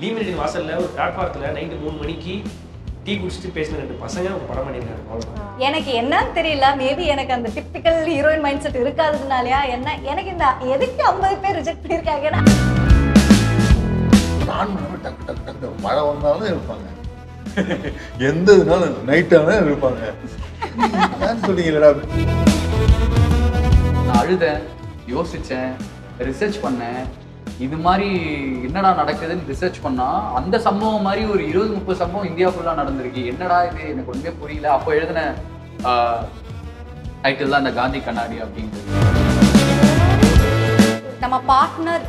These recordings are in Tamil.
லீமினேட்டின் வாசல்ல ஒரு பிளாட்ஃபார்த்தில் நைட்டு 3 மணிக்கு டீ குடிச்சிட்டு பேசின 2 பசங்க ஒரு படம் பண்ணியிருக்காங்க. எனக்கு என்னன்னு தெரியல, மேபி எனக்கு அந்த டிப்பிக்கல் ஹீரோயின் மைண்ட் செட் இருக்காததுனாலயா என்ன, எனக்கு இந்த எதுக்கு 50 பேர் ரிஜெக்ட் பண்ணியிருக்காங்கன்னா டக்கு டக்கு டக்கு மழை வந்தாலும் இருப்பாங்க, எந்த இதுனாலும் நைட்டான இருப்பாங்க. சொன்னீங்களா? நான் அழுதேன், யோசித்தேன், ரிசர்ச் பண்ணேன். இது மாதிரி என்னடா நடக்குதுன்னு ரிசர்ச் பண்ணால் அந்த சம்பவம் மாதிரி ஒரு 20-30 சம்பவம் இந்தியா ஃபுல்லாக நடந்திருக்கு. என்னடா இது எனக்கு ஒன்றுமே புரியல. அப்போ எழுதின டைட்டில் தான் அந்த காந்தி கண்ணாடி அப்படின்றது. நம்ம பார்ட்னர்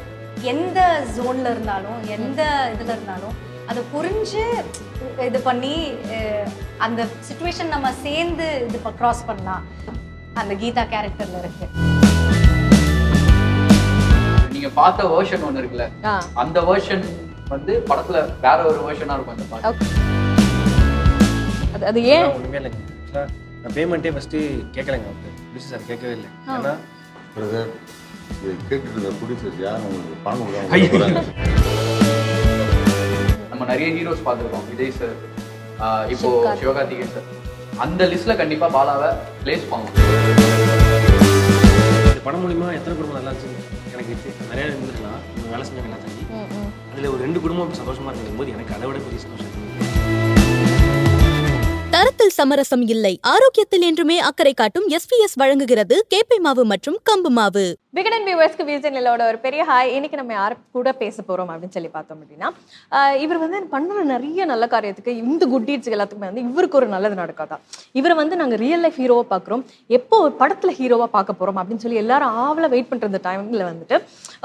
எந்த ஜோன்ல இருந்தாலும் எந்த இதில் இருந்தாலும் அதை புரிஞ்சு இது பண்ணி அந்த சிச்சுவேஷன் நம்ம சேர்ந்து இது க்ராஸ் பண்ணலாம். அந்த கீதா கேரக்டர்ல இருக்கு. நீங்க பார்த்த வெர்ஷன் ஒன்று இருக்குல்ல, அந்த வெர்ஷன் வந்து படத்துல வேற ஒரு வெர்ஷனா இருக்கும் அந்த பாட்டு. அது ஏன் ஒண்ணுமே இல்லைங்க. நான் பேமெண்ட்டே ஃபர்ஸ்ட் கேட்கலைங்க, அவருக்கு ப்ரொடியூசர் சார் கேட்கவே இல்லை. ஏன்னா பிரதர் கேட்டுட்டு இருந்த ப்ரொடியூசர்ஸ் யாரும் உங்களுக்கு பணம் கொடுக்காம நம்ம நிறைய ஹீரோஸ் பார்த்துருக்கோம். விஜய் சார், இப்போ சிவகார்த்திகேயன் சார், அந்த லிஸ்ட்ல கண்டிப்பா பாலாவை பிளேஸ் பண்ணுவோம். இந்த படம் மூலிமா எத்தனை குடும்பம் நல்லா இருந்துச்சு எனக்கு நிறையா இருந்துருக்கலாம். வேலை செஞ்சாங்க நான் தங்கி, அதில் ஒரு 2 குடும்பம் சந்தோஷமா இருக்கும் போது எனக்கு அதை விட பெரிய சந்தோஷம். தரத்தில் சமரசம் இல்லை, ஆரோக்கியத்தில் என்றுமே அக்கறை காட்டும் SVS வழங்குகிறது கேப்பை மாவு மற்றும் கம்பு மாவு. விகடன் வியூவர்ஸ்க்கு விஜயனிலோட ஒரு பெரிய ஹாய். இன்னைக்கு நம்ம யார் கூட பேச போறோம் அப்படின்னு சொல்லி பார்த்தோம் அப்படின்னா, இவர் வந்து பண்ணுற நிறைய நல்ல காரியத்துக்கு இந்த குட் டீட்ஸ் எல்லாத்துக்குமே வந்து இவருக்கு ஒரு நல்லது நடக்காதா. இவரை வந்து நாங்கள் ரியல் லைஃப் ஹீரோவாக பார்க்குறோம், எப்போ ஒரு படத்தில் ஹீரோவாக பார்க்க போகிறோம் அப்படின்னு சொல்லி எல்லாரும் ஆவலை வெயிட் பண்ணுற டைமில் வந்துட்டு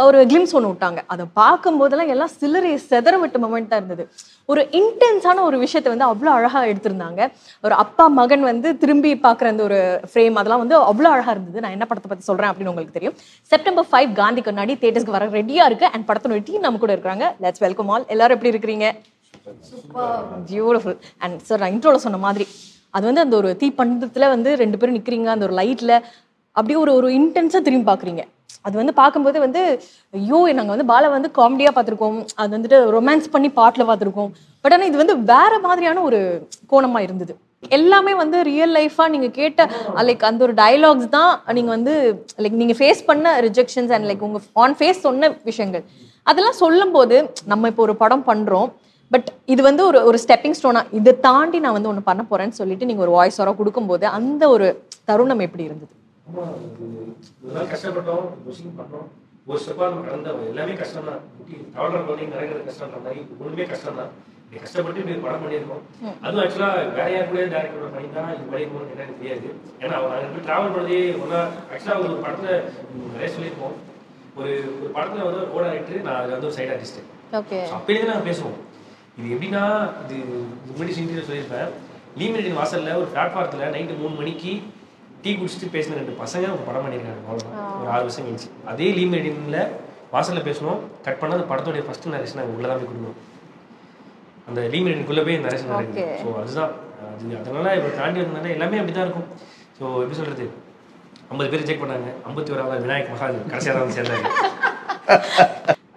ஒரு கிளிம்ஸ் ஒன்று விட்டாங்க. அதை பார்க்கும்போதெல்லாம் எல்லாம் சிலரை செதற விட்ட மொமெண்ட் தான் இருந்தது. ஒரு இன்டென்ஸான ஒரு விஷயத்தை வந்து அவ்வளோ அழகாக எடுத்திருந்தாங்க. ஒரு அப்பா மகன் வந்து திரும்பி பார்க்குற அந்த ஒரு ஃப்ரேம் அதெல்லாம் வந்து அவ்வளோ அழகாக இருந்தது. நான் என்ன படத்தை பற்றி சொல்கிறேன் அப்படின்னு உங்களுக்கு தெரியும். செப்டம்பர் 5 காந்தி கண்ணாடி தேட்டர்ஸ்க்கு வர ரெடியாக இருக்கு. அண்ட் படத்தோட டீம் நம்ம கூட இருக்கிறாங்க. Let's welcome all. எல்லாரும் எப்படி இருக்கிறீங்க? பியூட்டிஃபுல். அண்ட் சார், நான் இன்ட்ரோல சொன்ன மாதிரி அது வந்து அந்த ஒரு தீப்பந்தத்தில் வந்து 2 பேரும் நிற்கிறீங்க அந்த ஒரு லைட்டில், அப்படியே ஒரு இன்டென்ஸாக திரும்பி பார்க்குறீங்க. அது வந்து பார்க்கும்போது வந்து ஐயோ, நாங்கள் வந்து பாலை வந்து காமெடியாக பார்த்துருக்கோம், அது வந்துட்டு ரொமான்ஸ் பண்ணி பாட்டில் பார்த்துருக்கோம். பட் ஆனால் இது வந்து வேற மாதிரியான ஒரு கோணமாக இருந்தது. எல்லாமே வந்து ரியல் லைஃபாக நீங்கள் கேட்ட லைக் அந்த ஒரு டயலாக்ஸ் தான் நீங்கள் வந்து லைக் நீங்கள் ஃபேஸ் பண்ண ரிஜெக்ஷன்ஸ் அண்ட் லைக் உங்கள் ஆன் ஃபேஸ் சொன்ன விஷயங்கள் அதெல்லாம் சொல்லும் போது நம்ம இப்போ ஒரு படம் பண்ணுறோம், பட் இது வந்து ஒரு ஸ்டெப்பிங் ஸ்டோனாக இதை தாண்டி நான் வந்து ஒன்று பண்ண போகிறேன்னு சொல்லிட்டு நீங்கள் ஒரு வாய்ஸ் வர கொடுக்கும்போது அந்த ஒரு தருணம் எப்படி இருந்தது? ஒரு நாள் கஷ்டப்பட்டோம், பண்றோம், ஒரு ஸ்டெப்பா நம்ம கடந்த எல்லாமே கஷ்டம் தான். தவறுற குழந்தைங்க நடக்கிறது கஷ்டம்ன்ற மாதிரி ஒண்ணுமே கஷ்டம் தான். கஷ்டப்பட்டு இப்படி படம் பண்ணியிருக்கோம். அதுவும் ஆக்சுவலா வேற யார் கூட டேரக்டரோட பண்ணி தான் இது பண்ணிருக்கோம் எனக்கு தெரியாது. ஏன்னா அவங்க டிராவல் பண்ணதே ஒன்னா. ஆக்சுவலா ஒரு படத்துல நிறைய சொல்லியிருக்கோம். ஒரு படத்துல வந்து கோ டைரக்டர், நான் அதுல வந்து ஒரு சைட் ஆர்டிஸ்ட். அப்பயே நாங்கள் பேசுவோம். இது எப்படின்னா, இது முன்னாடி இன்டர்வியூ சொல்லியிருப்பேன். லீமினேட்டின் வாசல்ல ஒரு பிளாட்ஃபார்த்தில் நைட்டு 3 மணிக்கு டீ குடிச்சிட்டு பேசின 2 பசங்க ஒரு படம் பண்ணியிருக்காங்க. அவ்வளோதான், ஒரு 6 வருஷம் கழிச்சு. அதே லீமினேட்டின்ல வாசலில் பேசணும், கட் பண்ணால் அந்த படத்தோடைய ஃபர்ஸ்ட் நரேஷன் நாங்கள் உள்ளே தான் போய் கொடுக்கணும். அந்த லீமினேட்டின்குள்ளே போய் நரேஷன் நடக்குது. ஸோ அதுதான் அது. அதனால இப்போ தாண்டி வந்ததுனால எல்லாமே அப்படி தான் இருக்கும். ஸோ எப்படி சொல்கிறது, 50 பேர் ரிஜெக்ட் பண்ணாங்க, 51வது விநாயக் மகாதேவ் கடைசியாக தான் சேர்ந்தாங்க.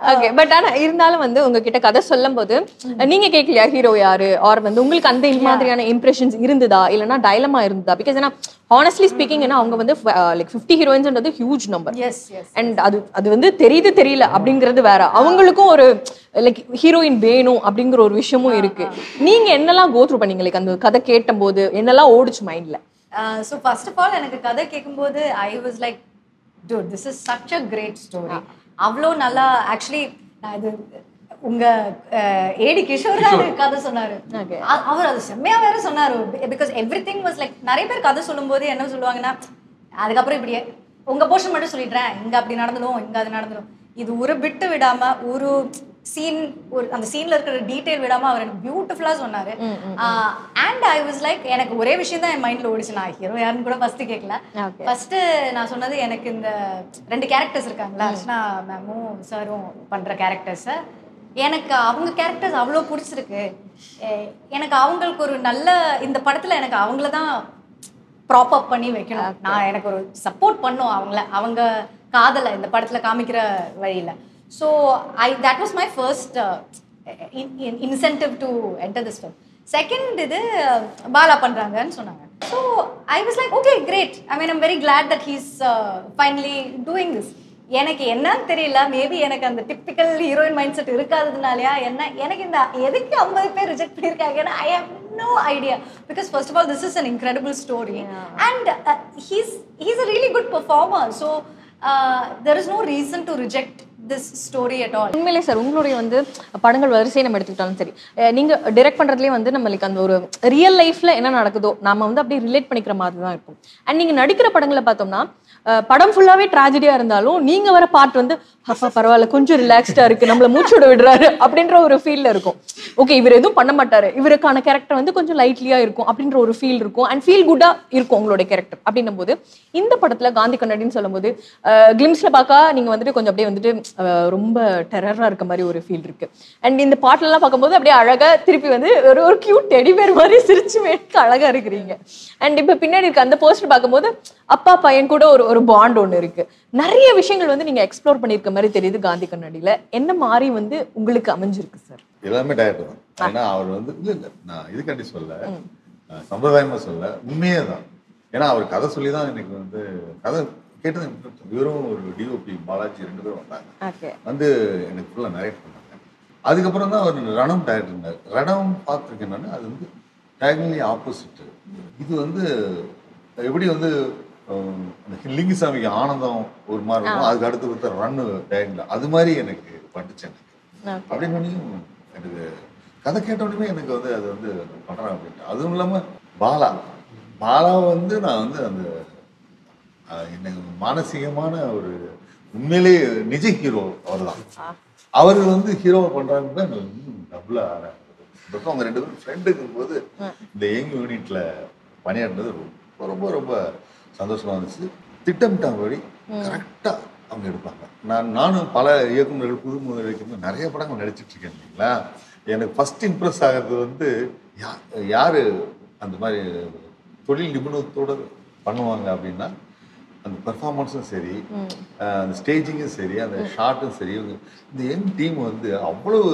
ஓகே, பட் ஆனா இருந்தாலும் வந்து உங்ககிட்ட கதை சொல்லும் போது நீங்க கேட்கலையா ஹீரோ யாரு, ஆர் வந்து உங்களுக்கு அந்த மாதிரியான இம்ப்ரெஷன்ஸ் இருந்ததா, இல்லைன்னா டைலமா இருந்ததா? பிகாஸ் ஏன்னா ஹானஸ்ட்லி ஸ்பீக்கிங் அவங்க வந்து லைக் 50 ஹீரோயின்ஸ்ன்றது ஹியூஜ் நம்பர். அண்ட் அது வந்து தெரியல அப்படிங்கிறது வேற. அவங்களுக்கும் ஒரு லைக் ஹீரோயின் வேணும் அப்படிங்கிற ஒரு விஷயமும் இருக்கு. நீங்க என்னெல்லாம் கோ த்ரூ பண்ணீங்க லைக் அந்த கதை கேட்டும் போது என்னெல்லாம் ஓடுச்சு மைண்ட்ல? ஸோ ஃபர்ஸ்ட் ஆஃப் ஆல் எனக்கு கதை கேட்கும்போது ஐ was like dude, this is such a great story. அவ்வளோ நல்லா. ஆக்சுவலி நான் இது உங்க ஏடி கிஷோர் தான் கதை சொன்னாரு. அவர் அது செம்மையா வேற சொன்னாரு. Because every thing was like, நிறைய பேர் கதை சொல்லும் போது என்ன சொல்லுவாங்கன்னா, அதுக்கப்புறம் இப்படியே உங்க போர்ஷன் மட்டும் சொல்லிடுறேன், இங்க அப்படி நடந்துடும், இங்க அது நடந்துடும். இது ஒரு பிட்டு விடாம ஒரு சீன், ஒரு அந்த சீன்ல இருக்கிற டீடைல் விடாம அவர் எனக்கு பியூட்டிஃபுல்லா சொன்னாரு. அண்ட் ஐ வாஸ் லைக், எனக்கு ஒரே விஷயம் தான் என் மைண்ட்ல ஓடிச்சு. நான் ஹீரோ யாருன்னு கூட ஃபர்ஸ்ட் கேட்கல. ஃபர்ஸ்ட் நான் சொன்னது, எனக்கு இந்த 2 கேரக்டர்ஸ் இருக்காங்களா, அர்ச்சனா மேமும் சாரும் பண்ற கேரக்டர்ஸ், எனக்கு அவங்க கேரக்டர்ஸ் அவ்வளோ பிடிச்சிருக்கு. எனக்கு அவங்களுக்கு ஒரு நல்ல, இந்த படத்துல எனக்கு அவங்கள தான் ப்ராப் அப் பண்ணி வைக்கணும். நான் எனக்கு ஒரு சப்போர்ட் பண்ணும் அவங்கள, அவங்க காதலை இந்த படத்துல காமிக்கிற வழியில. So that was my first incentive to enter this film. Second இது பாலா பண்றாங்கன்னு சொன்னாங்க. So I was like okay great. I mean I'm very glad that he's finally doing this. எனக்கு என்னன்னு தெரியல, மேபி எனக்கு அந்த டிப்பிக்கல் ஹீரோயின் மைண்ட் செட் இருக்காததுனாலயா என்ன, எனக்கு இந்த எதுக்கு 50 பேர் ரிஜெக்ட் பண்ணியிருக்காங்கன்னா I have no idea, because first of all this is an incredible story, and he's a really good performer, so there is no reason to reject this story at all. உண்மையிலே சார் உங்களுடைய வந்து படங்கள் வரிசையை நம்ம எடுத்துக்கிட்டாலும் சரி, நீங்க டைரக்ட் பண்றதுலேயே வந்து நம்மளுக்கு அந்த ஒரு ரியல் லைஃப்ல என்ன நடக்குதோ நாம வந்து அப்படியே ரிலேட் பண்ணிக்கிற மாதிரி தான் இருக்கும். அண்ட் நீங்க நடிக்கிற படங்களை பார்த்தோம்னா படம் ஃபுல்லாவே ட்ராஜடியா இருந்தாலும் நீங்க வர பார்ட் வந்து அப்பா பரவாயில்ல கொஞ்சம் ரிலாக்ஸ்டா இருக்கு, நம்மள மூச்சோட விடுறாரு அப்படின்ற ஒரு ஃபீல்ல இருக்கும். ஓகே இவர் எதுவும் பண்ண மாட்டாரு, இவருக்கான கேரக்டர் வந்து கொஞ்சம் லைட்லியா இருக்கும் அப்படின்ற ஒரு ஃபீல் இருக்கும், அண்ட் ஃபீல் குட்டா இருக்கும் உங்களுடைய கேரக்டர். அப்படின்னும் போது இந்த படத்துல காந்தி கண்ணாடின்னு சொல்லும் போது கிளிம்ஸ்ல பார்க்க நீங்க வந்துட்டு கொஞ்சம் அப்படியே வந்துட்டு ரொம்ப டெரரா இருக்க மாதிரி ஒரு ஃபீல் இருக்கு. அண்ட் இந்த பாட்டுல எல்லாம் பார்க்கும்போது அப்படியே அழகா திருப்பி வந்து ஒரு கியூட் டெடி பேர் மாதிரி சிரிச்சு மேற்கு அழகா இருக்கிறீங்க. அண்ட் இப்ப பின்னாடி இருக்க அந்த போஸ்டர் பார்க்கும்போது அப்பா பையன் கூட ஒரு பாண்ட் ஒன்று இருக்கு. நிறைய விஷயங்கள் வந்து நீங்க எக்ஸ்ப்ளோர் பண்ணிருக்க மாதிரி தெரியுது காந்தி கண்ணாடியில. என்ன மாதிரி வந்து உங்களுக்கு அமைஞ்சிருக்கு சார்? எல்லாமே டைரக்டர் தான். ஏன்னா அவர் வந்து இல்ல நான் இதுக்காண்டி சொல்ல, சம்பிரதாயமா சொல்ல, உண்மையே தான். ஏன்னா அவர் கதை சொல்லி தான் எனக்கு வந்து கதை கேட்டது. வெறும் ஒரு டிஓபி பாலாஜி 2 பேரும் வந்தாங்க, வந்து எனக்கு ஃபுல்லாக நரேட் பண்ணாங்க. அதுக்கப்புறம் தான் அவர் ரணம் டைரக்டர் இருந்தார். ரணம் பார்த்துருக்கேன் நான். அது வந்து டயகனலி ஆப்போசிட். இது வந்து எப்படி வந்து லிங்குசாமிக்கு ஆனந்தம் ஒரு மாதிரி இருக்கும், அதுக்கு அடுத்து கொடுத்த ரன்னு டயகனல் அது மாதிரி எனக்கு பட்டுச்சு. எனக்கு அப்படின்னு எனக்கு கதை கேட்டோடனே எனக்கு வந்து அது வந்து பண்ணுறேன் அப்படின்ட்டு. அதுவும் இல்லாமல் பாலா வந்து நான் வந்து அந்த எனக்கு மானசீகமான ஒரு உண்மையிலேயே நிஜ ஹீரோ அவர் தான். அவர் வந்து ஹீரோவை பண்றாங்க டபுளா அவங்க 2 பேரும் ஃப்ரெண்டுங்கும் போது இந்த யங் யூனிட்ல பணியாற்றினது ரொம்ப ரொம்ப சந்தோஷமா இருந்துச்சு. திட்டமிட்டபடி கரெக்டா அவங்க எடுப்பாங்க. நானும் பல இயக்குநர்கள் புது முதல் நிறைய படங்கள் நடிச்சிட்டு இருக்கேன் இல்லைங்களா. எனக்கு ஃபர்ஸ்ட் இம்ப்ரெஸ் ஆகிறது வந்து யாரு அந்த மாதிரி தொழில் நிபுணத்தோட பண்ணுவாங்க அப்படின்னா அந்த பெர்ஃபார்மன்ஸும் சரி, அந்த ஸ்டேஜிங்கும் சரி, அந்த ஷார்ட்டும் சரி, இந்த யங் டீம் வந்து அவ்வளவு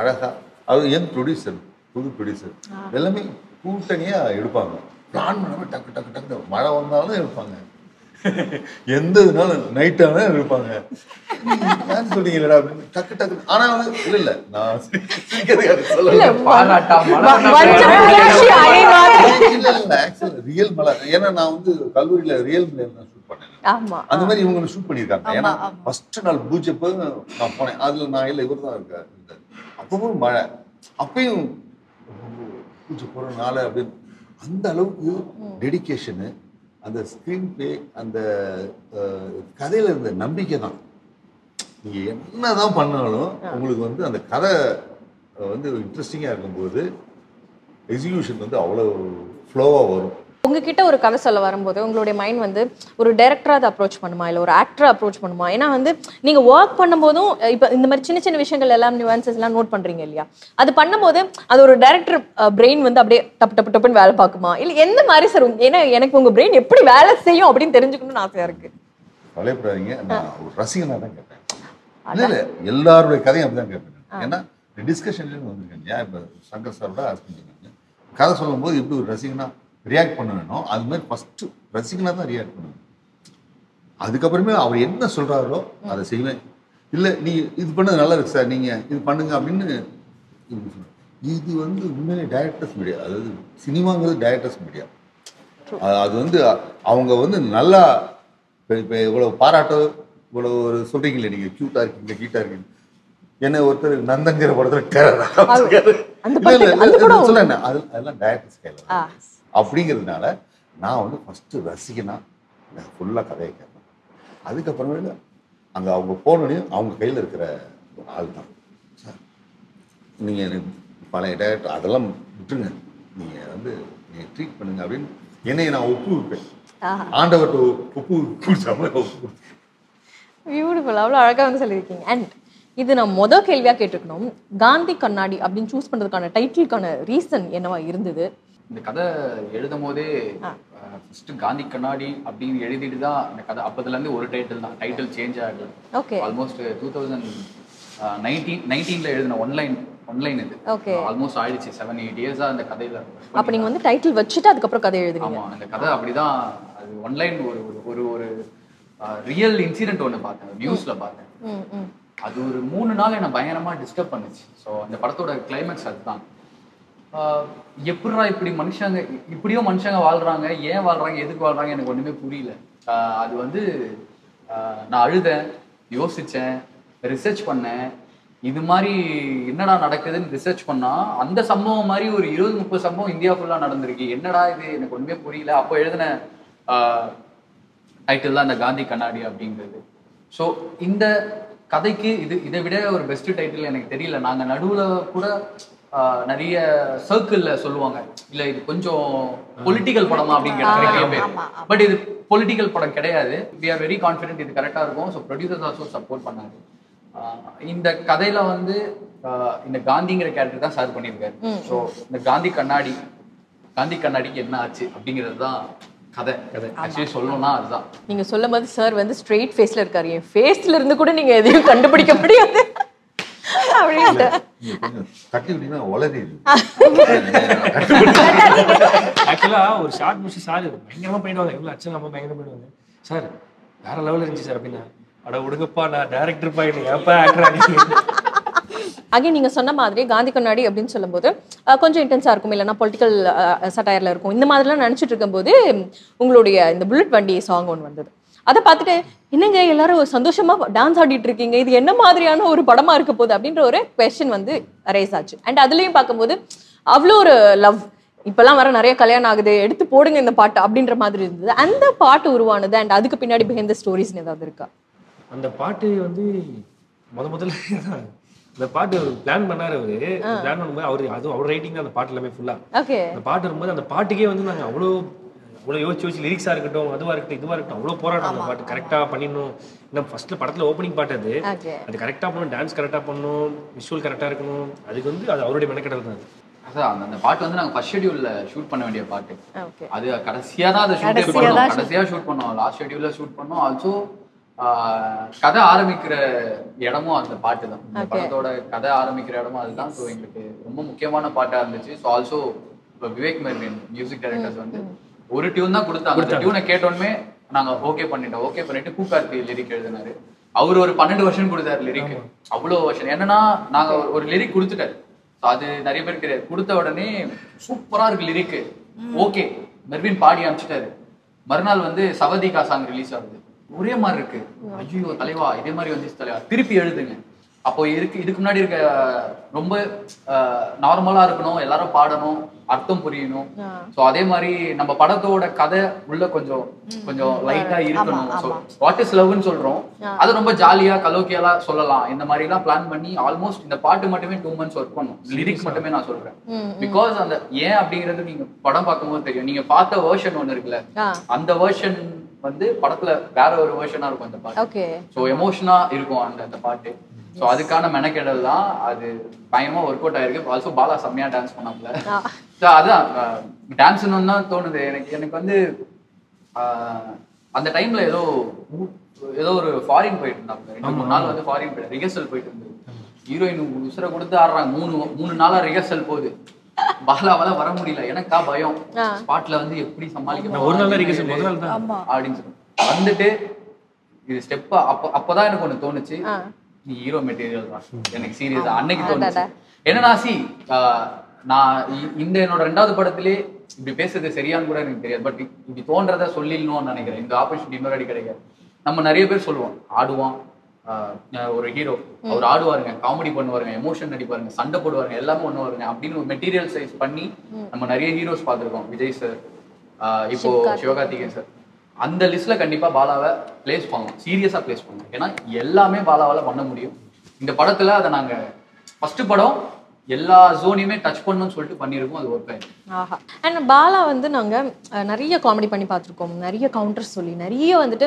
அழகா, அது யங் ப்ரொடியூசர், புது ப்ரொடியூசர் எல்லாமே கூட்டணியாக எடுப்பாங்க. பிளான் பண்ணாமல் டக்கு டக்கு டக்கு மழை வந்தாலும் எடுப்பாங்க, எந்த இதுனாலும் நைட் ஆனாலும் எடுப்பாங்க. சொல்றீங்களா அப்படின்னு டக்கு டக்கு. ஆனா வந்து இல்ல நான் ரியல் மழை. ஏன்னா நான் வந்து கல்லூரியில ரியல் மழை தான் ஷூட் பண்ணேன். அந்த மாதிரி இவங்க ஷூட் பண்ணியிருக்காங்க. ஏன்னா ஃபர்ஸ்ட் நாள் பூஜை போய் நான் போனேன். அதுல நான் இல்லை, இவர் தான் இருக்காரு. அப்பவும் மழை, அப்பயும் பூஜை போற நாள் அப்படின்னு அந்த அளவுக்கு டெடிகேஷனு, அந்த ஸ்கிரீன் பிளே, அந்த கதையில இருந்த நம்பிக்கை தான். நீங்க என்னதான் பண்ணாலும் உங்களுக்கு வந்து அந்த கதை வந்து இன்ட்ரெஸ்டிங்கா இருக்கும்போது எக்ஸிகியூஷன் வந்து அவ்வளோ ஃப்ளோவா வரும். உங்ககிட்ட ஒரு கதை சொல்ல வரும்போது உங்களுடைய மைண்ட் வந்து ஒரு டைரக்டரா அதை அப்ரோச் பண்ணுமா, இல்லை ஒரு ஆக்டரா அப்ரோச் பண்ணுமா? ஏன்னா வந்து நீங்க ஒர்க் பண்ணும்போதும் இப்போ இந்த மாதிரி சின்ன சின்ன விஷயங்கள் எல்லாம் நியூவான்சஸ் எல்லாம் நோட் பண்றீங்க இல்லையா, அது பண்ணும்போது அது ஒரு டைரக்டர் பிரெயின் வந்து அப்படியே டப்பு டப்பு டப்புன்னு வேலை பார்க்குமா, இல்லை எந்த மாதிரி சார்? ஏன்னா எனக்கு உங்க பிரெயின் எப்படி வேலை செய்யும் அப்படின்னு தெரிஞ்சுக்கணும்னு ஆசையா இருக்கு. கவலைப்படாதீங்க, நான் ஒரு ரசிகனா தான் கேட்பேன். இல்ல எல்லாருடைய கதையும் அப்படிதான் கேட்பேன். ஏன்னா டிஸ்கஷன்ல வந்திருக்கேன். ஏன் இப்போ சங்கர் சாரோட ஹஸ்பண்ட் கதை சொல்லும் போது எப்படி ஒரு ரசிகனா ரியாக்ட் பண்ண வேணும், அது மாதிரி ஃபர்ஸ்ட் ரசிகனா தான் ரியாக்ட் பண்ணணும். அதுக்கப்புறமே அவர் என்ன சொல்றாரோ அதை செய்வேன். இல்லை நீ இது பண்ணது நல்லா இருக்கு சார், நீங்க இது பண்ணுங்க அப்படின்னு. இது வந்து உண்மையிலே டைரக்டர்ஸ் மீடியா, அதாவது சினிமாங்கிறது டைரக்டர்ஸ் மீடியா. அது வந்து அவங்க வந்து நல்லா இப்போ இவ்வளவு பாராட்டோ இவ்வளவு ஒரு சொல்றீங்களே, நீங்க கியூட்டா இருக்கீங்க கீட்டா இருக்கீங்க. என்ன ஒருத்தர் நந்தங்கிற படத்துல சொல்ல அதெல்லாம் டைரக்டர்ஸ் கையில அப்படிங்கிறதுனால நான் வந்து ஃபர்ஸ்ட் ரசிகனா ஃபுல்லாக கதையை கேட்பேன். அதுக்கப்புறமேல அங்கே அவங்க போனோடனையும் அவங்க கையில் இருக்கிற ஆள் தான் சார். நீங்கள் எனக்கு பழைய டைரக்டர் அதெல்லாம் விட்டுருங்க, நீங்கள் வந்து நீங்கள் ட்ரீட் பண்ணுங்க அப்படின்னு என்னையை நான் ஒப்பு வைப்பேன். ஆண்டவர்கிட்ட ஒப்பு கொடுத்தாம ஒப்பு. பியூட்டிஃபுல், அவ்வளோ அழகாக வந்து சொல்லியிருக்கீங்க. அண்ட் இது நான் மொதல் கேள்வியாக கேட்டுக்கணும், காந்தி கண்ணாடி அப்படின்னு சூஸ் பண்ணுறதுக்கான டைட்டிலுக்கான ரீசன் என்னவா இருந்தது? இந்த கதை எழுதும் போதே ஃபர்ஸ்ட் காந்தி கண்ணாடி அப்படின்னு எழுதிட்டு தான் இந்த கதை. அப்போதுலேருந்து ஒரு டைட்டில் தான், டைட்டில் சேஞ்ச் ஆகல. ஓகே, ஆல்மோஸ்ட் 2019 எழுதின ஒன்லைன் ஒன்லைன் இது. Okay. ஆல்மோஸ்ட் ஆயிடுச்சு 7-8 இயர்ஸா அந்த கதையில. அப்ப நீங்க வந்து டைட்டில் வச்சுட்டு அதுக்கப்புறம் கதை எழுதுறீங்க. ஆமா, அந்த கதை அப்படிதான். அது ஒன்லைன் ஒரு ஒரு ரியல் இன்சிடென்ட் ஒன்று பார்த்தேன், நியூஸ்ல பார்த்தேன். அது ஒரு 3 நாள் என்ன பயங்கரமா டிஸ்டர்ப் பண்ணுச்சு. ஸோ அந்த படத்தோட கிளைமேக்ஸ் அதுதான். எப்படிடா இப்படியும் மனுஷங்க வாழ்றாங்க, ஏன் வாழ்றாங்க, எதுக்கு வாழ்றாங்க எனக்கு ஒண்ணுமே புரியல. அது வந்து நான் அழுதேன், யோசிச்சேன், ரிசர்ச் பண்ணேன். இது மாதிரி என்னடா நடக்குதுன்னு ரிசர்ச் பண்ணா அந்த சம்பவம் மாதிரி ஒரு 20-30 சம்பவம் இந்தியா ஃபுல்லா நடந்திருக்கு. என்னடா இது எனக்கு ஒண்ணுமே புரியல. அப்போ எழுதின டைட்டில் தான் இந்த காந்தி கண்ணாடி அப்படிங்கிறது. ஸோ இந்த கதைக்கு இதை விட ஒரு பெஸ்ட் டைட்டில் எனக்கு தெரியல. நாங்க நடுவுல கூட நிறைய சர்க்கிள்ல சொல்லுவாங்க, இல்ல இது கொஞ்சம் பொலிட்டிக்கல் படமா அப்படின்னு கேட்டாங்க. பட் இது பொலிட்டிக்கல் படம் கிடையாது. வி ஆர் வெரி கான்ஃபிடென்ட் இது கரெக்டா இருக்கும். ஸோ ப்ரொடியூசர்ஸ் ஆல்சோ சப்போர்ட் பண்ணாங்க. இந்த கதையில வந்து இந்த காந்திங்கிற கேரக்டர் தான் சார் பண்ணியிருக்காரு. ஸோ இந்த காந்தி கண்ணாடிக்கு என்ன ஆச்சு அப்படிங்கிறது தான் கதை. ஆக்சுவலி சொல்லணும்னா அதுதான். நீங்க சொல்லும் போது சார் வந்து ஸ்ட்ரெயிட் ஃபேஸ்ல இருக்காரு. என் ஃபேஸ்ல இருந்து கூட நீங்க எதையும் கண்டுபிடிக்க முடியாது அப்படின்ட்டு ஆக்சுவலா ஒரு ஷார்ட் முடிச்சு சார் பயங்கரமா பண்ணிடுவாங்க. எவ்வளவு அச்சம் நம்ம பயங்கரமா பண்ணிடுவாங்க. சார் வேற லெவல்ல இருந்துச்சு சார் அப்படின்னா, அட விடுங்கப்பா நான் டைரக்டர் பாயிண்ட் ஏப்பா ஆக்டர். அகைன் நீங்க சொன்ன மாதிரி காந்தி கண்ணாடி அப்படின்னு சொல்லும்போது கொஞ்சம் இன்டென்ஸா இருக்கும், இல்லைன்னா பொலிட்டிக்கல் சட்டையர்ல இருக்கும். இந்த மாதிரிலாம் நினைச்சிட்டு இருக்கும்போது உங்களுடைய இந்த புல்லட் வண்டி சாங் ஒன்று வந்தது. அதை பார்த்துட்டு என்னங்க எல்லாரும் சந்தோஷமா டான்ஸ் ஆடிட்டு இருக்கீங்க, இது என்ன மாதிரியான ஒரு படமா இருக்க போகுது அப்படின்ற ஒரு கொஸ்டின் வந்து ரைஸ் ஆச்சு. அண்ட் அதுலயும் பார்க்கும்போது அவ்வளோ ஒரு லவ், இப்பெல்லாம் வர நிறைய கல்யாணம் ஆகுது, எடுத்து போடுங்க இந்த பாட்டு அப்படின்ற மாதிரி இருந்தது. அந்த பாட்டு உருவானது அண்ட் அதுக்கு பின்னாடி பிஹைண்ட் தி ஸ்டோரிஸ் ஏதாவது இருக்கா? அந்த பாட்டு வந்து முதல்ல இந்த பாட்டு பிளான் பண்ணாரு. அவரு பிளான் பண்ணும்போது அவர் ரைட்டிங் தான் அந்த பாட்டு எல்லாமே ஃபுல்லா. அந்த பாட்டு வரும்போது அந்த பாட்டுக்கே வந்து நாங்க அவ்வளோ யோசிச்சு லிரிக்ஸா இருக்கட்டும், அதுவா இருக்கட்டும், இதுவா இருக்கட்டும், அவ்வளோ போராட்டம். அந்த பாட்டு கரெக்டா பண்ணிடணும். ஏன்னா ஃபர்ஸ்ட்ல படத்துல ஓப்பனிங் பாட்டு அது கரெக்டா பண்ணணும், டான்ஸ் கரெக்டா பண்ணணும், விஷுவல் கரெக்டா இருக்கணும். அதுக்கு வந்து அது அவருடைய மெனக்கெடல் தான். அதான் அந்த பாட்டு வந்து நாங்கள் ஃபர்ஸ்ட் ஷெட்யூல்ல ஷூட் பண்ண வேண்டிய பாட்டு. அது கடைசியா தான் அதை ஷூட் பண்ணோம். கடைசியா ஷூட் பண்ணோம், லாஸ்ட் ஷெட்யூல்ல ஷூட் பண்ணோம். ஆல்சோ கதை ஆரம்பிக்கிற இடமும் அந்த பாட்டு தான். இந்த படத்தோட கதை ஆரம்பிக்கிற இடமும் அதுதான். ஸோ எங்களுக்கு ரொம்ப முக்கியமான பாட்டா இருந்துச்சு. So also Vivek Mervin music directors வந்து ஒரு டியூன் தான் கொடுத்தாங்க. அந்த டியூனை கேட்டோன்னே நாங்க ஓகே பண்ணிட்டு கூக்கார்த்தி லிரிக் எழுதினாரு. அவர் ஒரு 12 வருஷன் கொடுத்தாரு லிரிக். அவ்வளோ வருஷன் என்னன்னா நாங்க ஒரு லிரிக் கொடுத்துட்டாரு. அது நிறைய பேர் தெரியாது. கொடுத்த உடனே சூப்பரா இருக்கு லிரிக், ஓகே மெர்வின் பாடி அனுப்பிச்சிட்டாரு. மறுநாள் வந்து சவதிகா சாங் ரிலீஸ் ஆகுது. ஒரே மாதிரி இருக்கு. ஐயோ தலைவா இதே மாதிரி வந்துச்சு தலைவா, திருப்பி எழுதுங்க. அப்போ இதுக்கு முன்னாடி இருக்க ரொம்ப நார்மலா இருக்கணும், எல்லாரும் பாடணும், அர்த்தம் புரியணும். சோ அதே மாதிரி நம்ம படத்தோட கதை உள்ள கொஞ்சம் லைட்டா இருக்கணும். ஸோ வாட் இஸ் லவ்னு சொல்றோம், அது ரொம்ப ஜாலியா கலோக்கியலா சொல்லலாம். இந்த மாதிரி எல்லாம் பிளான் பண்ணி ஆல்மோஸ்ட் இந்த பாட்டு மட்டுமே 2 months ஒர்க் பண்ணும். லிரிக்ஸ் மட்டுமே நான் சொல்றேன். பிகாஸ் அந்த ஏன் அப்படிங்கிறது நீங்க படம் பார்க்கும்போது தெரியும். நீங்க பார்த்த வேர்ஷன் ஒண்ணு இருக்குல்ல, அந்த வேர்ஷன் வந்து படத்துல வேற ஒரு வேர்ஷனா இருக்கும் அந்த பாட்டு. ஸோ எமோஷனா இருக்கும் அந்த பாட்டு. ஸோ அதுக்கான மெனக்கெடல் தான். அது பயங்கரமா ஒர்க் அவுட் ஆயிருக்கு. ஆல்சோ பாலா செம்மையா டான்ஸ் பண்ணாப்ல. ஸோ அதான் டான்ஸ்னு தான் தோணுது எனக்கு வந்து அந்த டைம்ல ஏதோ ஒரு ஃபாரின் போயிட்டு இருந்தாங்க. 2-3 நாள் வந்து ஃபாரின் போயிட்டு ரிஹர்சல் போயிட்டு இருந்தது. ஹீரோயின் உசுரை கொடுத்து ஆடுறாங்க. 3 நாளா ரிஹர்சல் போகுது. பாலாவால வர முடியல. எனக்கா பயம், ஸ்பாட்ல வந்து எப்படி சமாளிக்க ஒரு நாள் ரிஹர்சல் முதல் தான் அப்படின்னு சொல்லி வந்துட்டு இது ஸ்டெப்பா அப்பதான் எனக்கு ஒண்ணு தோணுச்சு, நீ ஹீரோ மெட்டீரியல் தான். எனக்கு சீரியஸா அன்னைக்கு தோணுச்சு. என்னன்னா நான் என்னோட 2வது படத்திலே இப்படி பேசுறது சரியான்னு கூட எனக்கு தெரியாது. பட் இப்படி தோன்றதை சொல்லிடணும்னு நினைக்கிறேன். இந்த ஆப்பர்ச்சுனிட்டி இன்னொரு அடி கிடைக்காது. நம்ம நிறைய பேர் சொல்லுவோம், ஆடுவான் ஒரு ஹீரோ, அவர் ஆடுவாருங்க, காமெடி பண்ணுவாருங்க, எமோஷன் நடிப்பாருங்க, சண்டை போடுவாருங்க, எல்லாமே பண்ணுவாருங்க அப்படின்னு ஒரு மெட்டீரியல் சைஸ் பண்ணி நம்ம நிறைய ஹீரோஸ் பார்த்துருக்கோம். விஜய் சார், இப்போ சிவகார்த்திகேயன் சார். அந்த லிஸ்ட்ல கண்டிப்பா பாலாவை பிளேஸ் பண்ணலாம், சீரியஸா பிளேஸ் பண்ணலாம். ஏன்னா எல்லாமே பாலாவால பண்ண முடியும். இந்த படத்துல அதை நாங்க ஃபர்ஸ்ட் படம் எல்லா ஜோனையுமே டச் பண்ணணும்னு சொல்லிட்டு பண்ணியிருக்கோம். அது ஒர்க் ஆயிடும். ஆஹா. அண்ட் பாலா வந்து நாங்கள் நிறைய காமெடி பண்ணி பார்த்துருக்கோம், நிறைய கவுண்டர்ஸ் சொல்லி நிறைய வந்துட்டு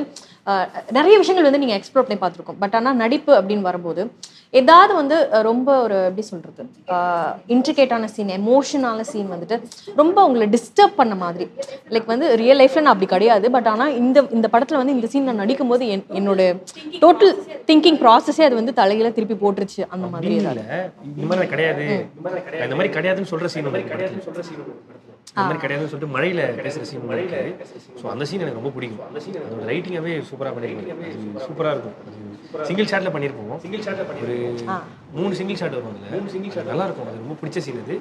நிறைய விஷயங்கள் வந்து நீங்கள் எக்ஸ்ப்ளோர் பண்ணி பார்த்துருக்கோம். பட் ஆனால் நடிப்பு அப்படின்னு வரும்போது ஏதாவது வந்து ரொம்ப ஒரு எப்படி சொல்கிறது இன்ட்ரிகேட்டான சீன், எமோஷனான சீன் வந்துட்டு ரொம்ப உங்களை டிஸ்டர்ப் பண்ண மாதிரி, லைக் வந்து ரியல் லைஃப்ல நான் அப்படி கிடையாது, பட் ஆனால் இந்த படத்தில் வந்து இந்த சீன் நான் நடிக்கும் போது என்னோட டோட்டல் திங்கிங் ப்ராசஸே அது வந்து தலையில திருப்பி போட்டுருச்சு அந்த மாதிரி. இந்த மாதிரி கிடையாது, உண்மையாவே இந்த மாதிரி கிடையாதுன்னு சொல்ற சீன் இந்த மாதிரி கிடையாதுன்னு சொல்லிட்டு மழையில பேசுற சீன் மழையில. ஸோ அந்த சீன் எனக்கு ரொம்ப பிடிக்கும். அந்த சீன் அதோட ரைட்டிங்காவே சூப்பரா பண்ணிருக்கோம். சூப்பரா இருக்கும். சிங்கிள் ஷாட்ல பண்ணிருப்போம். ஒரு 3 சிங்கிள் ஷாட் வரும். அதுல 3 சிங்கிள் ஷாட் நல்லா இருக்கும். அது ரொம்ப பிடிச்ச சீன் அது.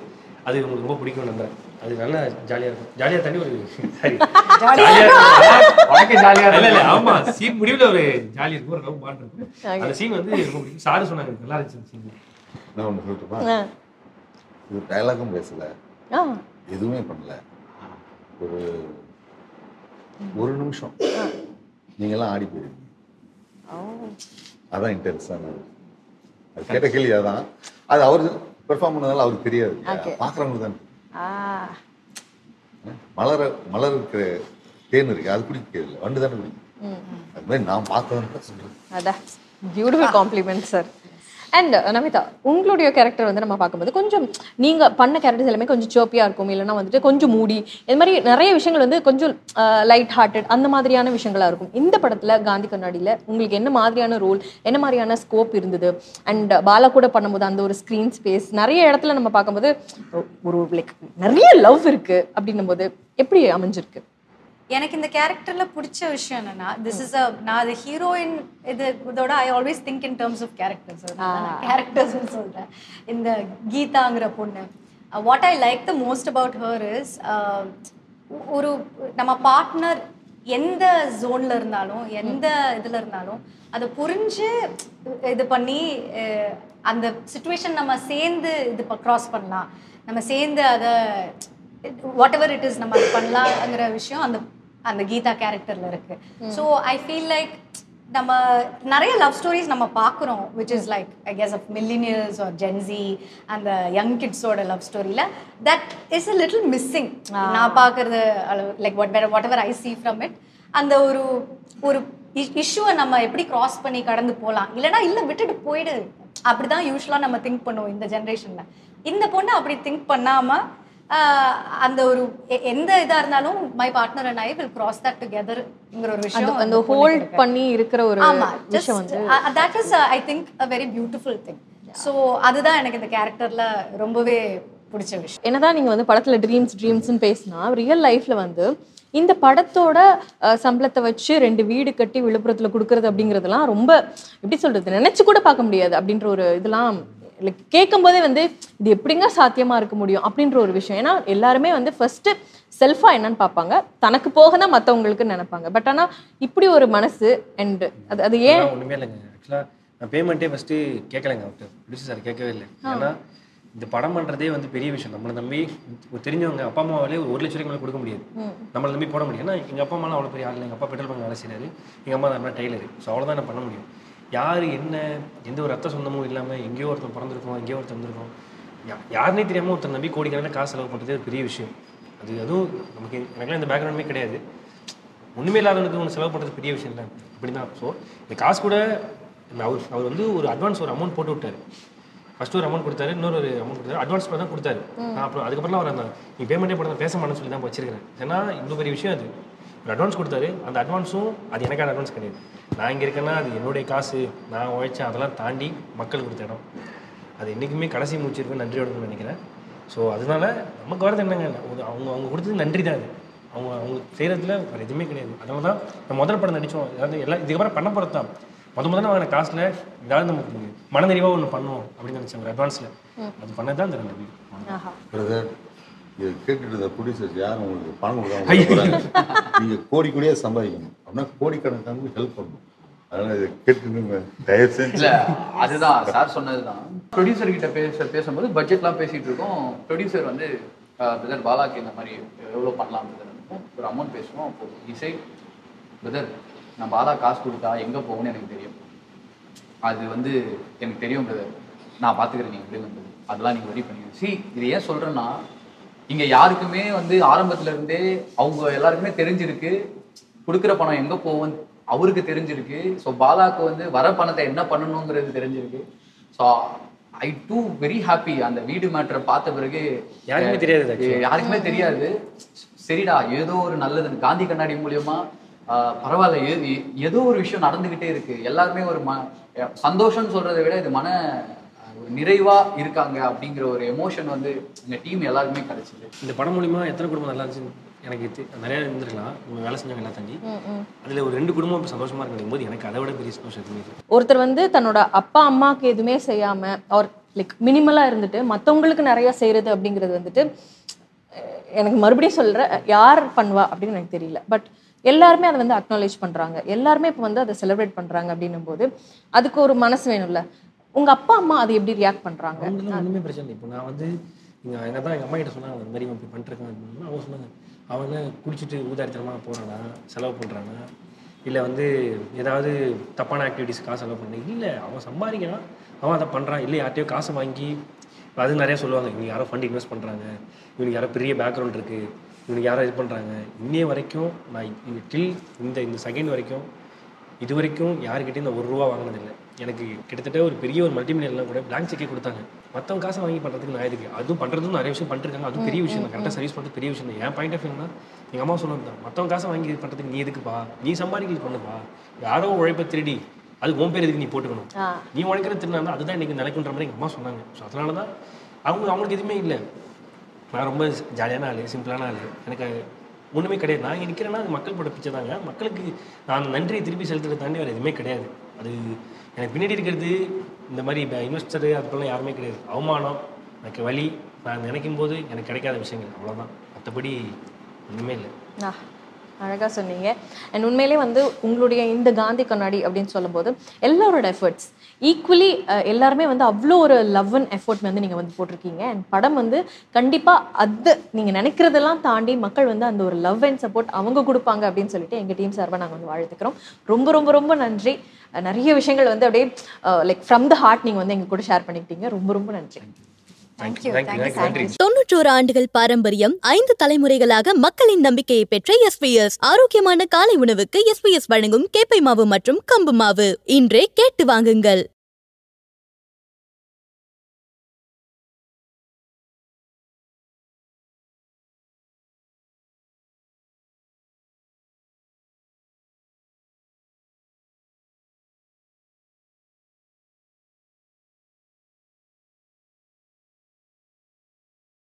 அது உங்களுக்கு ரொம்ப பிடிக்கும் நம்புறேன். அது நல்லா ஜாலியா இருக்கும். ஜாலியா தண்ணி ஒரு சரி ஜாலியா இல்ல ஆமா சீன் முடிவுல ஒரு ஜாலி இருக்கும். ஒரு லவ் பாண்ட் இருக்கும். அந்த சீன் வந்து ரொம்ப பிடிக்கும். சாரு சொன்னாங்க நல்லா இருந்துச்சு சீன். நான் ஒன்று சொல்லட்டுமா? இது டயலாகும் பேசல, எதுவுமே பண்ணல. ஒரு நிமிஷம் நீங்கெல்லாம் ஆடி போயிருக்கீங்க. அதான் இன்டென்ஸான அது கேட்ட கேள்வி. அதான் அது அவரு பெர்ஃபார்ம் பண்ணதால அவருக்கு தெரியாது, பார்க்குறவங்களுக்கு தான். மலருக்கு தேன் இருக்கு, அது பிடிக்கிறது வண்டு தானே பிடிக்கும். அது மாதிரி நான் பார்த்தவன்னு சொல்றேன். அதான் beautiful compliment sir. And Namitha, உங்களுடைய கேரக்டர் வந்து நம்ம பார்க்கும்போது கொஞ்சம் நீங்க பண்ண கேரக்டர்ஸ் எல்லாமே கொஞ்சம் சோப்பியா இருக்கும், இல்லைன்னா வந்துட்டு கொஞ்சம் மூடி, இது மாதிரி நிறைய விஷயங்கள் வந்து கொஞ்சம் லைட் ஹார்ட்டட் அந்த மாதிரியான விஷயங்களா இருக்கும். இந்த படத்துல காந்தி கண்ணாடியில உங்களுக்கு என்ன மாதிரியான ரோல், என்ன மாதிரியான ஸ்கோப் இருந்தது? அண்ட் பாலா கூட பண்ணும்போது அந்த ஒரு ஸ்க்ரீன் ஸ்பேஸ் நிறைய இடத்துல நம்ம பார்க்கும்போது ஒரு லைக் நிறைய லவ் இருக்கு அப்படின்னும் போது எப்படி அமைஞ்சிருக்கு? எனக்கு இந்த கேரக்டர்ல பிடிச்ச விஷயம் என்னன்னா, நான் அது ஹீரோயின் இதோட I always think in terms of characters சொல்றேன். இந்த கீதாங்கிற பொண்ணு, what I like the most about her is ஒரு நம்ம பார்ட்னர் எந்த ஜோன்ல இருந்தாலும் எந்த இதுல இருந்தாலும் அதை புரிஞ்சு இது பண்ணி அந்த சிச்சுவேஷன் நம்ம சேர்ந்து இது க்ராஸ் பண்ணலாம், நம்ம சேர்ந்து அதை வாட் எவர் இட் இஸ் நம்ம அது பண்ணலாங்கிற விஷயம் அந்த அந்த கீதா கேரக்டர்ல இருக்கு. ஸோ ஐ ஃபீல் லைக் நம்ம நிறைய லவ் ஸ்டோரிஸ் நம்ம பார்க்குறோம், which is like I guess of millennials or gen Z அந்த யங் கிட்ஸோட லவ் ஸ்டோரியில் that is a little missing. நான் பார்க்குறது like whatever I see from it, அந்த ஒரு இஷ்யூவை நம்ம எப்படி கிராஸ் பண்ணி கடந்து போகலாம், இல்லைனா இல்லை விட்டுட்டு போயிடு, அப்படிதான் யூஸ்வலாக நம்ம திங்க் பண்ணுவோம் இந்த ஜென்ரேஷனில். இந்த பொண்ணு அப்படி திங்க் பண்ணாமல் அந்த ஒரு எந்த இதா இருந்தாலும் my partner and I will cross that டுகெதர்ங்கிற ஒரு விஷயம் அந்த ஹோல்ட் பண்ணி இருக்கிற ஒரு விஷயம் வந்து that is I think a very beautiful thing. So அதுதான் எனக்கு இந்த கேரக்டர்ல ரொம்பவே பிடிச்ச விஷயம். என்னதான் நீங்க வந்து படத்துல ட்ரீம்ஸ்ன்னு பேசினா ரியல் லைஃப்ல வந்து இந்த படத்தோட சம்பளத்தை வச்சு 2 வீடு கட்டி விழுப்புரத்துல கொடுக்கறது அப்படிங்கிறதுலாம் ரொம்ப எப்படி சொல்றது, நினைச்சு கூட பார்க்க முடியாது அப்படின்ற ஒரு இதெல்லாம் லைக் கேட்கும் போதே வந்து இது எப்படிங்க சாத்தியமா இருக்க முடியும் அப்படின்ற ஒரு விஷயம். ஏன்னா எல்லாருமே வந்து ஃபர்ஸ்ட் செல்ஃபா என்னன்னு பார்ப்பாங்க, தனக்கு போக தான் மற்றவங்களுக்கு நினைப்பாங்க. பட் ஆனா இப்படி ஒரு மனசு அண்ட் அது ஏன் ஒண்ணுமே இல்லைங்க. ஆக்சுவலா நான் பேமெண்ட்டே ஃபர்ஸ்ட் கேட்கலைங்க அவர்கிட்ட, ப்ரொடியூசர் சார் கேட்கவே இல்லை. ஏன்னா இந்த படம் பண்றதே வந்து பெரிய விஷயம். நம்மளை நம்பி தெரிஞ்சவங்க அப்பா அம்மாவாலே 1 லட்சம் ரூபாய்க்கு மேலே கொடுக்க முடியாது, நம்மளை நம்பி போட முடியும். ஏன்னா எங்கள் அப்பா அம்மாலாம் அவ்வளோ பெரிய ஆள், எங்கள் அப்பா பெட்ரோல் பங்க் வேலை செய்யறாரு, எங்கள் அம்மா தான் டெய்லரு. ஸோ அவ்வளோதான் நான் பண்ண முடியும். யார் என்ன எந்த ஒரு ரத்த சொந்தமும் இல்லாமல் எங்கேயோ ஒருத்தன் பிறந்திருக்கோம், எங்கேயோ ஒருத்தர் வந்திருக்கோம், யாருனே தெரியாமல் ஒருத்தர் நம்பி கோடிக்கணக்கில் காசு செலவு பண்ணுறதே ஒரு பெரிய விஷயம். அதுவும் நமக்கு எனக்குலாம் இந்த பேக்ரவுண்டுமே கிடையாது. ஒன்றுமே இல்லாதவனுக்கு ஒன்று செலவு பண்ணுறது பெரிய விஷயம் இல்லை அப்படி தான். ஸோ இந்த காசு கூட அவர் வந்து ஒரு அட்வான்ஸ் ஒரு அமௌண்ட் போட்டு விட்டார். ஃபர்ஸ்ட் ஒரு அமௌண்ட் கொடுத்தாரு, இன்னொரு ஒரு அமௌண்ட் கொடுத்தாரு, அட்வான்ஸ் தான் கொடுத்தாரு. நான் அப்புறம் அதுக்கப்புறம் அவர் அந்த நீ பேமெண்ட்டே போட பேச மாட்டேன்னு சொல்லி தான் வச்சிருக்கிறேன். ஏன்னா இவ்வளோ பெரிய விஷயம் அது. ஒரு அட்வான்ஸ் கொடுத்தாரு, அந்த அட்வான்ஸும் அது எனக்கான அட்வான்ஸ் கிடையாது. நான் இங்கே இருக்கேன்னா அது என்னுடைய காசு, நான் உழைச்சேன், அதெல்லாம் தாண்டி மக்கள் கொடுத்த இடம். அது என்றைக்குமே கடைசி மூச்சிருக்கு நன்றியோடு நினைக்கிறேன். ஸோ அதனால நமக்கு வரது என்னங்க, அவங்க கொடுத்தது நன்றி தான். அது அவங்க செய்கிறதுல வேறு எதுவுமே கிடையாது. அதனால தான் நம்ம முதல் படம் நடித்தோம். அதாவது எல்லாம் இதுக்கப்புறம் பண்ண போகிறது தான். முதல்ல வாங்கின காசில் ஏதாவது நமக்கு மனநிறைவாக ஒன்று பண்ணுவோம் அப்படின்னு நினச்சேன் ஒரு அட்வான்ஸில். அது பண்ணது தான் அந்த 2 வீடு. பிரதர் இது கேட்டுட்டு ப்ரொடியூசர்ஸ் யாரும் உங்களுக்கு பணம் கொடுக்காம நீங்கள் கோடியாக சம்பாதிக்கணும் அப்படின்னா கோடிக்கணக்கான ஹெல்ப் பண்ணணும். அதனால் இதை கேட்டுங்க தயவு செஞ்சு. இல்லை அதுதான் சார் சொன்னது தான். ப்ரொடியூசர் கிட்ட பேசும்போது பட்ஜெட்லாம் பேசிகிட்டு இருக்கோம். ப்ரொடியூசர் வந்து பிரதர் பாலாக்கு இந்த மாதிரி எவ்வளோ பண்ணலாம் பிரதர் ஒரு அமௌண்ட் பேசுவோம். அப்போது இசை பிரதர் நான் பாலா காசு கொடுத்தா எங்கே போகணும்னு எனக்கு தெரியும், அது வந்து எனக்கு தெரியும் பிரதர், நான் பார்த்துக்கிறேன், நீங்கள் எப்படி வந்தது அதெல்லாம் நீங்கள் ரெடி பண்ணிக்கணும். இது ஏன் சொல்கிறேன்னா இங்கே யாருக்குமே வந்து ஆரம்பத்துலேருந்தே அவங்க எல்லாருக்குமே தெரிஞ்சிருக்கு கொடுக்குற பணம் எங்கே போகும் அவருக்கு தெரிஞ்சிருக்கு. ஸோ பாலாவுக்கு வந்து வர பணத்தை என்ன பண்ணணுங்கிறது தெரிஞ்சிருக்கு. So I too very happy. அந்த வீடு மேட்டரை பார்த்த பிறகு யாருக்குமே தெரியாது. சரிடா ஏதோ ஒரு நல்லது காந்தி கண்ணாடி மூலியமா பரவாயில்ல, ஏதோ ஒரு விஷயம் நடந்துகிட்டே இருக்கு. எல்லாருமே ஒரு சந்தோஷம்னு சொல்றதை விட இது மன ஒரு நிறைவா இருக்காங்க அப்படிங்கிற ஒரு எமோஷன் வந்து இந்த டீம் எல்லாருக்குமே கிடைச்சிது. இந்த படம் மூலிமா எத்தனை குடும்பம் நல்லா இருந்துச்சு எனக்கு நிறைய இருந்திருக்கலாம். நம்ம வேலை செஞ்சவங்க எல்லாம் தாண்டி அதுல ஒரு 2 குடும்பம் இப்போ சந்தோஷமா இருக்கும் போது எனக்கு அதை விட பெரிய சந்தோஷம் எதுவுமே. ஒருத்தர் வந்து தன்னோட அப்பா அம்மாவுக்கு எதுவுமே செய்யாம அவர் லைக் மினிமலா இருந்துட்டு மற்றவங்களுக்கு நிறைய செய்யறது அப்படிங்கிறது வந்துட்டு எனக்கு மறுபடியும் சொல்ற யார் பண்ணுவா அப்படின்னு எனக்கு தெரியல. பட் எல்லாருமே அதை வந்து அக்னாலேஜ் பண்றாங்க, எல்லாருமே இப்போ வந்து அதை செலிப்ரேட் பண்றாங்க அப்படின்னும் போது அதுக்கு ஒரு மனசு வேணும்ல. உங்க அப்பா அம்மா அதை எப்படி ரியாக்ட் பண்றாங்க? ஒன்றுமே பிரச்சனை இல்லை. இப்போ நான் வந்து எங்கள் தான் எங்கள் அம்மா கிட்ட சொன்னாங்க இந்த மாதிரி இப்படி பண்ணிருக்கேன் அப்படின்னா அவங்க சொன்னாங்க அவனை குடிச்சிட்டு ஊதாரித்தனமாக போகிறானா, செலவு பண்ணுறானா, இல்லை வந்து ஏதாவது தப்பான ஆக்டிவிட்டிஸ் செலவு பண்ண இல்லை, அவன் சம்பாதிக்கிறான், அவன் அதை பண்ணுறான். இல்லை யார்ட்டையோ காசை வாங்கி அது நிறையா சொல்லுவாங்க இவங்க யாரோ ஃபண்ட் இன்வெஸ்ட் பண்ணுறாங்க, இவனுக்கு யாரோ பெரிய பேக்ரவுண்ட் இருக்குது, இவனுக்கு யாரோ இது பண்ணுறாங்க. இன்னைய வரைக்கும் நான் டில் இந்த செகண்ட் வரைக்கும் இது வரைக்கும் யாருக்கிட்டையும் இந்த ₹1 வாங்கினதில்லை. எனக்கு கிட்டத்தட்ட ஒரு பெரிய ஒரு மல்டிமில்லியன்லாம் கூட பிளாங்க் செக்கே கொடுத்தாங்க. மற்றவங்க காசை வாங்கி பண்ணுறதுக்கு நான் இதுக்கு அதுவும் பண்ணுறதும் நிறைய விஷயம் பண்ணிருக்காங்க. அதுவும் பெரிய விஷயம் தான். கரெக்டாக சர்வீஸ் பண்ணுறது பெரிய விஷயம் தான். என் பாயிண்ட் ஆஃப் வியூனா எங்கள் அம்மா சொன்னது தான், மற்றவங்க காசை வாங்கி இது பண்ணுறதுக்கு நீ எதுக்குப்பா, நீ சம்பாதிக்கிறது பண்ணுப்பா, யாரோ உழைப்பை திருடி அது உன் பேர் எதுக்கு நீ போட்டுக்கணும், நீ உழைக்கிறது திருடினா அதுதான் இன்றைக்கி நினைக்குன்ற மாதிரி எங்கள் அம்மா சொன்னாங்க. ஸோ அதனால தான் அவங்களுக்கு எதுவுமே இல்லை. நான் ரொம்ப ஜாலியான ஆள், சிம்பிளான ஆள், எனக்கு ஒன்றுமே கிடையாது. நான் இங்கே நிற்கிறேன்னா அது மக்கள் போட பிச்சை தாங்க. மக்களுக்கு நான் நன்றியை திருப்பி செலுத்துறது தாண்டி வேறு எதுவுமே கிடையாது. அது எனக்கு பின்னாடி இருக்கிறது இந்த மாதிரி இன்வெஸ்டரு அதுக்கெல்லாம் யாருமே கிடையாது. அவமானம், எனக்கு வலி, நான் நினைக்கும் போது எனக்கு கிடைக்காத விஷயங்கள், அவ்வளோதான். மற்றபடி ஒன்றுமே இல்லை. அழகாக சொன்னீங்க. அண்ட் உண்மையிலே வந்து உங்களுடைய இந்த காந்தி கண்ணாடி அப்படின்னு சொல்லும்போது எல்லாரோட எஃபர்ட்ஸ் ஈக்குவலி எல்லாருமே வந்து அவ்வளோ ஒரு லவ் அண்ட் எஃபர்ட் வந்து நீங்கள் வந்து போட்டிருக்கீங்க. அண்ட் படம் வந்து கண்டிப்பாக அது நீங்கள் நினைக்கிறதெல்லாம் தாண்டி மக்கள் வந்து அந்த ஒரு லவ் அண்ட் சப்போர்ட் அவங்க கொடுப்பாங்க அப்படின்னு சொல்லிட்டு எங்கள் டீம் சார்பாக நாங்கள் வந்து வாழ்த்துக்கிறோம். ரொம்ப ரொம்ப ரொம்ப நன்றி. நிறைய விஷயங்கள் வந்து அப்படியே லைக் ஃப்ரம் த ஹார்ட் நீங்கள் வந்து எங்கள் கூட ஷேர் பண்ணிக்கிட்டீங்க. ரொம்ப ரொம்ப நன்றி. 91 ஆண்டுகள் பாரம்பரியம், 5 தலைமுறைகளாக மக்களின் நம்பிக்கையை பெற்ற SPS. ஆரோக்கியமான காலை உணவுக்கு SPS வழங்கும் கேப்பை மாவு மற்றும் கம்பு மாவு. இன்றே கேட்டு வாங்குங்கள்.